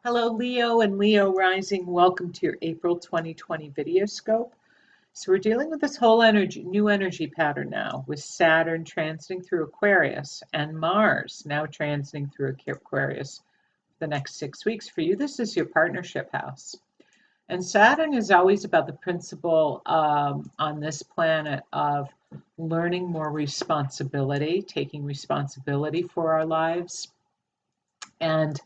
Hello, Leo and Leo Rising. Welcome to your April 2020 video scope. So we're dealing with this whole new energy pattern now, with Saturn transiting through Aquarius and Mars now transiting through Aquarius the next 6 weeks. For you, this is your partnership house. And Saturn is always about the principle on this planet of learning more responsibility, taking responsibility for our lives, and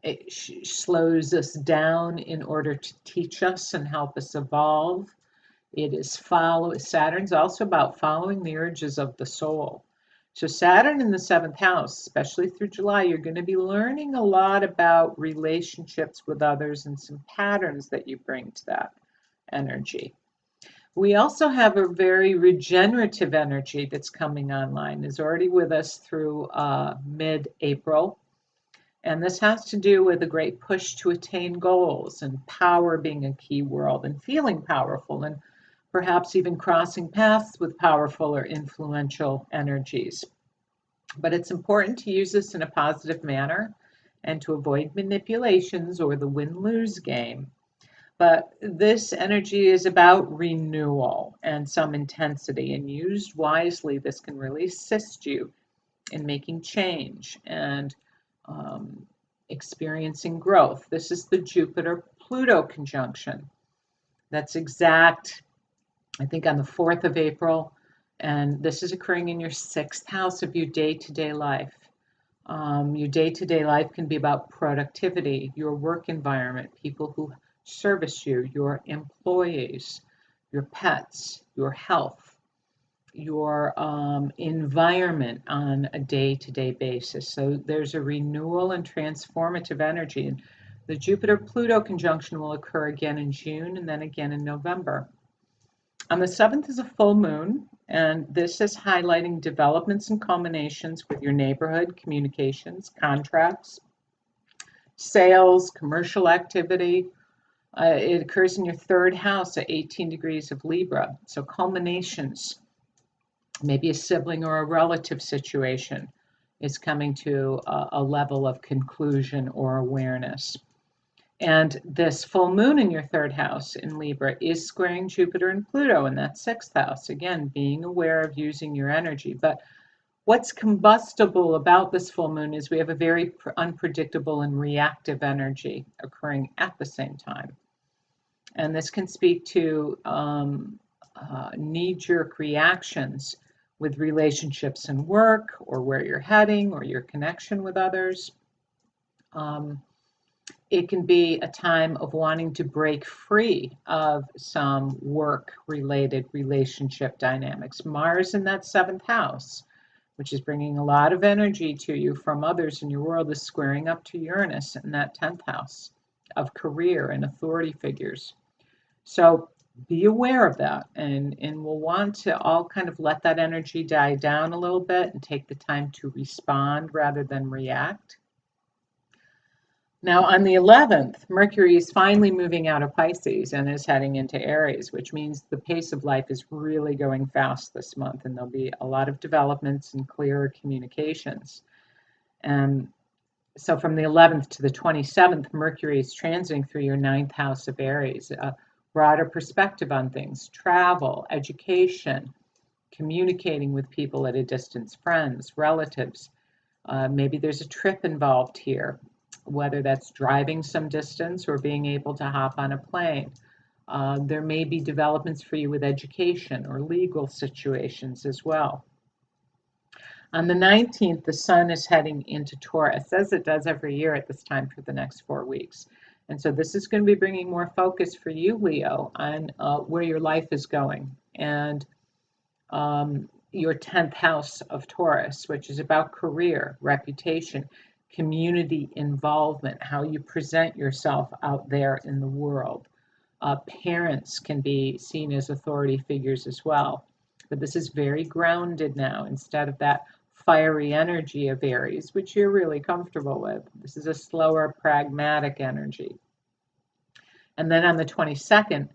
it slows us down in order to teach us and help us evolve. Saturn's also about following the urges of the soul. So Saturn in the seventh house, especially through July, you're going to be learning a lot about relationships with others and some patterns that you bring to that energy. We also have a very regenerative energy that's coming online, is already with us through mid-April. And this has to do with a great push to attain goals and power being a key word and feeling powerful and perhaps even crossing paths with powerful or influential energies. But it's important to use this in a positive manner and to avoid manipulations or the win-lose game. But this energy is about renewal and some intensity, and used wisely, this can really assist you in making change and experiencing growth. This is the Jupiter-Pluto conjunction. That's exact, I think, on the 4th of April, and this is occurring in your 6th house of your day-to-day life. Your day-to-day life can be about productivity, your work environment, people who service you, your employees, your pets, your health, your environment on a day-to-day basis. So there's a renewal and transformative energy. And the Jupiter-Pluto conjunction will occur again in June and then again in November. On the 7th is a full moon, and this is highlighting developments and culminations with your neighborhood, communications, contracts, sales, commercial activity. It occurs in your 3rd house at 18 degrees of Libra. So culminations, maybe a sibling or a relative situation is coming to a level of conclusion or awareness. And this full moon in your 3rd house in Libra is squaring Jupiter and Pluto in that 6th house. Again, being aware of using your energy. But what's combustible about this full moon is we have a very unpredictable and reactive energy occurring at the same time. And this can speak to knee-jerk reactions with relationships and work, or where you're heading, or your connection with others. It can be a time of wanting to break free of some work-related relationship dynamics. Mars in that 7th house, which is bringing a lot of energy to you from others in your world, is squaring up to Uranus in that 10th house of career and authority figures. So be aware of that, and we'll want to all kind of let that energy die down a little bit and take the time to respond rather than react. Now on the 11th, Mercury is finally moving out of Pisces and is heading into Aries, which means the pace of life is really going fast this month, and there'll be a lot of developments and clearer communications. And so from the 11th to the 27th, Mercury is transiting through your 9th house of Aries. Broader perspective on things, travel, education, communicating with people at a distance, friends, relatives. Maybe there's a trip involved here, whether that's driving some distance or being able to hop on a plane. There may be developments for you with education or legal situations as well. On the 19th, the sun is heading into Taurus, as it does every year at this time for the next 4 weeks. And so this is going to be bringing more focus for you, Leo, on where your life is going. And your 10th house of Taurus, which is about career, reputation, community involvement, how you present yourself out there in the world. Parents can be seen as authority figures as well. But this is very grounded now, instead of that fiery energy of Aries, which you're really comfortable with. This is a slower, pragmatic energy. And then on the 22nd,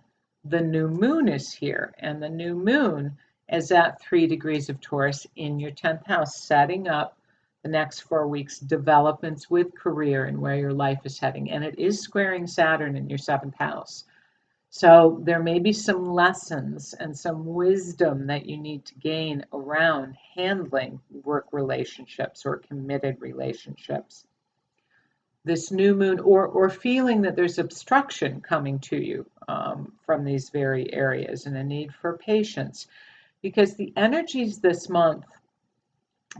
the new moon is here, and the new moon is at 3 degrees of Taurus in your 10th house, setting up the next 4 weeks, developments with career and where your life is heading. And it is squaring Saturn in your 7th house. So there may be some lessons and some wisdom that you need to gain around handling work relationships or committed relationships. This new moon, or feeling that there's obstruction coming to you from these very areas, and a need for patience, because the energies this month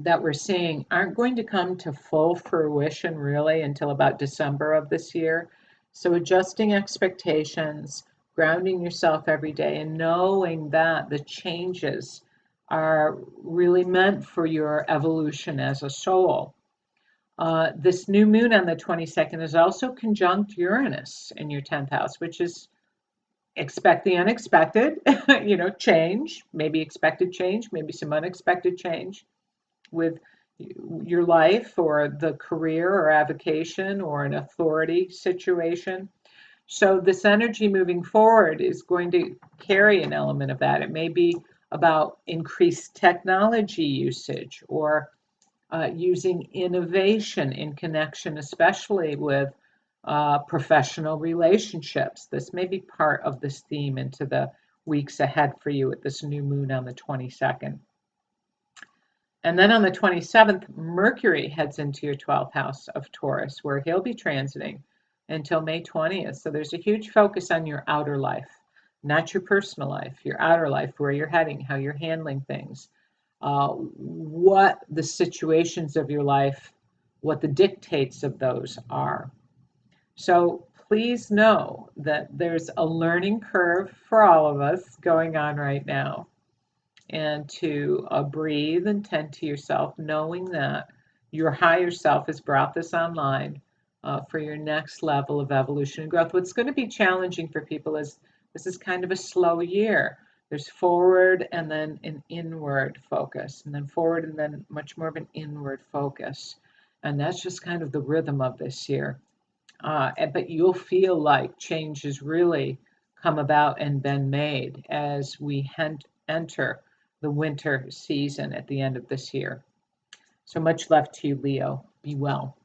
that we're seeing aren't going to come to full fruition really until about December of this year. So adjusting expectations, grounding yourself every day, and knowing that the changes are really meant for your evolution as a soul. This new moon on the 22nd is also conjunct Uranus in your 10th house, which is expect the unexpected, change, maybe expected change, maybe some unexpected change with your life or the career or avocation or an authority situation. So this energy moving forward is going to carry an element of that. It may be about increased technology usage or using innovation in connection, especially with professional relationships. This may be part of this theme into the weeks ahead for you at this new moon on the 22nd. And then on the 27th, Mercury heads into your 12th house of Taurus, where he'll be transiting until May 20th. So there's a huge focus on your outer life, not your personal life, your outer life, where you're heading, how you're handling things, what the situations of your life, what the dictates of those are. So please know that there's a learning curve for all of us going on right now. And to breathe and tend to yourself, knowing that your higher self has brought this online for your next level of evolution and growth. What's going to be challenging for people is this is kind of a slow year. There's forward and then an inward focus, and then forward and then much more of an inward focus. And that's just kind of the rhythm of this year. But you'll feel like change has really come about and been made as we enter the winter season at the end of this year. So much love to you, Leo. Be well.